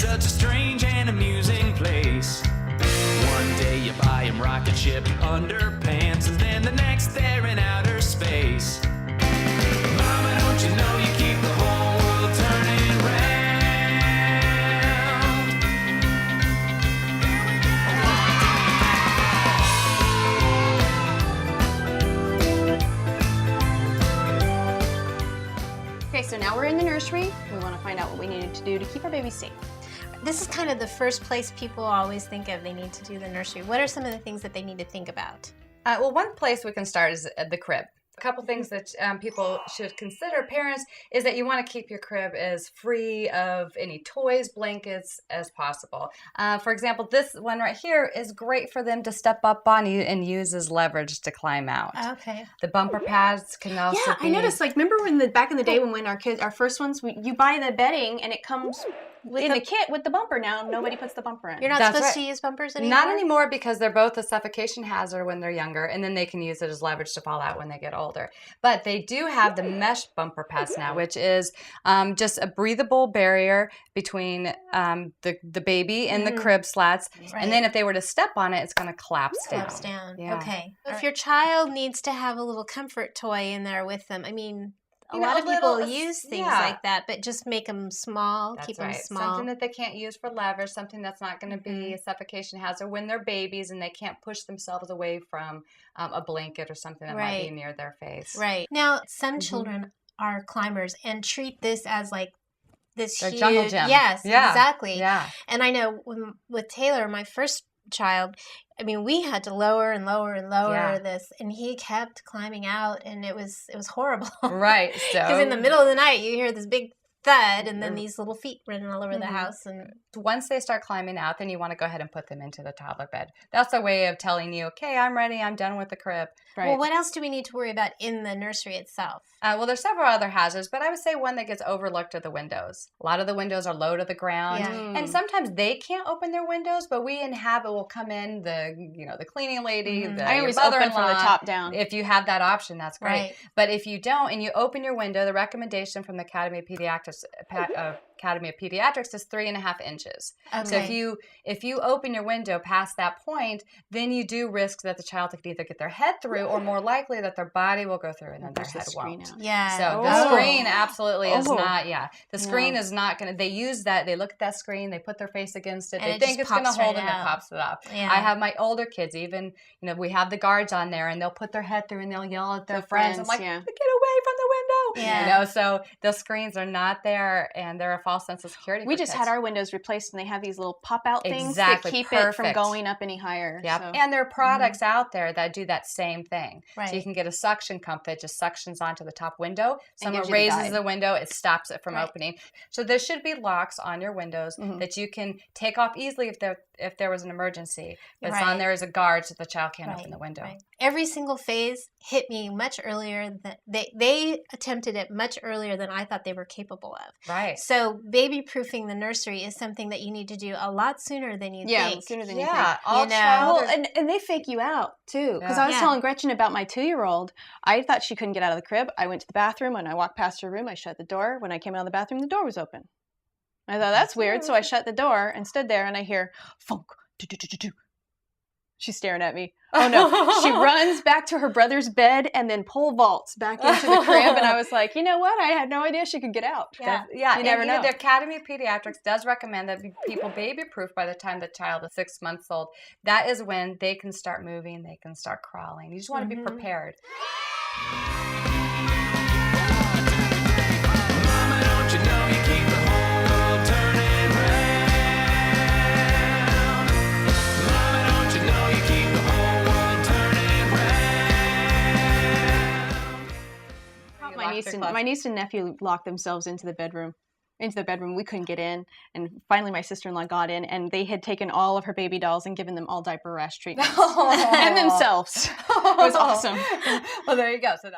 such a strange and amusing place. One day you buy him rocket ship underpants, and then the next they're in outer space. Mama, don't you know you keep the whole world turning round? Okay, so now we're in the nursery. We want to find out what we needed to do to keep our babies safe. This is kind of the first place people always think of they need to do the nursery. What are some of the things that they need to think about? Well, one place we can start is at the crib. A couple things that people should consider, parents, is that you want to keep your crib as free of any toys, blankets as possible. For example, this one right here is great for them to step up on and use as leverage to climb out. Okay. The bumper pads can also be... I noticed, like, remember when back in the day when our first ones, you buy the bedding and it comes in the kit with the bumper. Now nobody puts the bumper in. You're not That's supposed right. to use bumpers anymore? Not anymore, because they're both a suffocation hazard when they're younger, and then they can use it as leverage to fall out when they get older. But they do have the mesh bumper pads now, which is just a breathable barrier between the baby and the crib slats. Right. And then if they were to step on it, it's going to collapse down. Collapse down. Yeah. Okay. If your child needs to have a little comfort toy in there with them, I mean, a lot of people use things like that, but just make them small, keep them small. Something that they can't use for leverage, something that's not going to be a suffocation hazard when they're babies and they can't push themselves away from a blanket or something that might be near their face. Right. Now, some children are climbers and treat this as like this huge... jungle gym. Yes, exactly. Yeah. And I know with Taylor, my first child, I mean, we had to lower and lower and lower this, and he kept climbing out, and it was horrible. Right. So because in the middle of the night, you hear this big thud, and then these little feet running all over the house. And once they start climbing out, then you want to go ahead and put them into the toddler bed. That's a way of telling you, okay, I'm ready, I'm done with the crib. Right. Well, what else do we need to worry about in the nursery itself? Well, there's several other hazards, but I would say one that gets overlooked are the windows. A lot of the windows are low to the ground, and sometimes they can't open their windows, but we in habit will come in, the cleaning lady, I always open from the top down. If you have that option, that's great. Right. But if you don't, and you open your window, the recommendation from the Academy of Pediatrics is 3.5 inches. Okay. So if you open your window past that point, then you do risk that the child could either get their head through, or more likely that their body will go through and then their head won't. Yeah. So the screen absolutely is not. The screen is not going to. They use that. They look at that screen. They put their face against it. And they it think just it's going to pops hold right them. It out. pops it up. Yeah. I have my older kids. Even we have the guards on there, and they'll put their head through and they'll yell at their friends. I'm like, get away from the window. Yeah. So the screens are not there, and they're a false sense of security. We just had our windows replaced, and they have these little pop-out things that keep it from going up any higher. Yep. So. And there are products out there that do that same thing. Right. So you can get a suction cup that just suctions onto the top window. Someone gives you the raises guide. the window, it stops it from opening. So there should be locks on your windows that you can take off easily if there was an emergency. But it's on there as a guard so the child can't open the window. Right. Every single phase hit me much earlier than they attempted it much earlier than I thought they were capable of. Right. So baby-proofing the nursery is something that you need to do a lot sooner than you think. Sooner than you Yeah. think. Well, and they fake you out too. Because I was telling Gretchen about my 2-year-old. I thought she couldn't get out of the crib. I went to the bathroom. When I walked past her room, I shut the door. When I came out of the bathroom, the door was open. I thought, that's weird. So I shut the door and stood there, and I hear funk. Do-do-do-do-do. She's staring at me. Oh no. She runs back to her brother's bed and then pole vaults back into the crib. And I was like, you know what? I had no idea she could get out. Yeah. You never know. The Academy of Pediatrics does recommend that people baby-proof by the time the child is 6 months old. That is when they can start moving, they can start crawling. You just want to be prepared. Mama, don't you know you keep the whole world turning round? Mama, don't you know you keep the whole world turning round? My niece and nephew locked themselves into the bedroom. We couldn't get in, and finally my sister-in-law got in, and they had taken all of her baby dolls and given them all diaper rash treatments and themselves. It was awesome. Well, there you go. So that